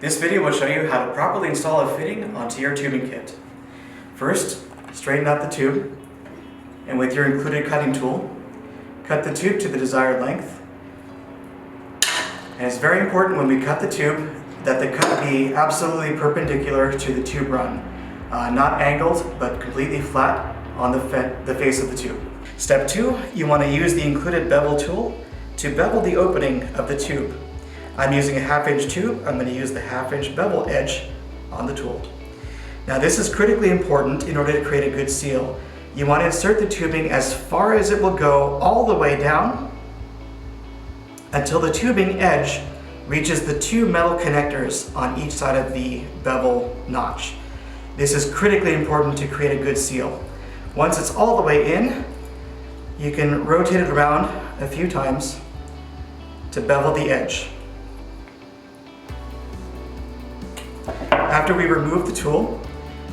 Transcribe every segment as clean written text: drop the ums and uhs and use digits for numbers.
This video will show you how to properly install a fitting onto your tubing kit. First, straighten out the tube, and with your included cutting tool, cut the tube to the desired length. And it's very important when we cut the tube that the cut be absolutely perpendicular to the tube run, not angled but completely flat on the face of the tube. Step 2, you want to use the included bevel tool to bevel the opening of the tube. I'm using a 1/2-inch tube. I'm going to use the 1/2-inch bevel edge on the tool. Now this is critically important in order to create a good seal. You want to insert the tubing as far as it will go all the way down until the tubing edge reaches the 2 metal connectors on each side of the bevel notch. This is critically important to create a good seal. Once it's all the way in, you can rotate it around a few times to bevel the edge. After we remove the tool,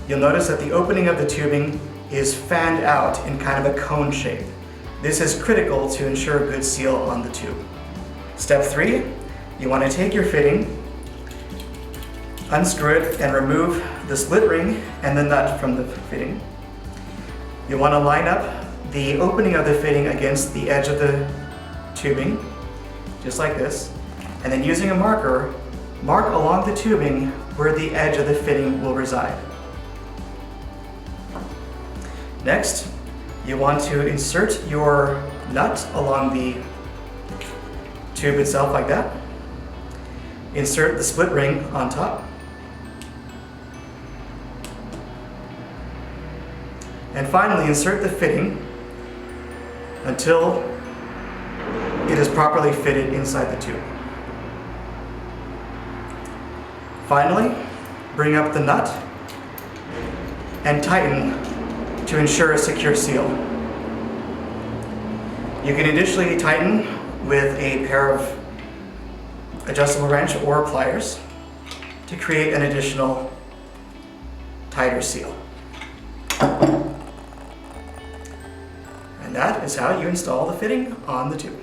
you'll notice that the opening of the tubing is fanned out in kind of a cone shape. This is critical to ensure a good seal on the tube. Step 3, you want to take your fitting, unscrew it, and remove the split ring and the nut from the fitting. You want to line up the opening of the fitting against the edge of the tubing, just like this, and then using a marker, mark along the tubing where the edge of the fitting will reside. Next, you want to insert your nut along the tube itself like that. Insert the split ring on top. And finally, insert the fitting until it is properly fitted inside the tube. Finally, bring up the nut and tighten to ensure a secure seal. You can additionally tighten with a pair of adjustable wrench or pliers to create an additional tighter seal. And that is how you install the fitting on the tube.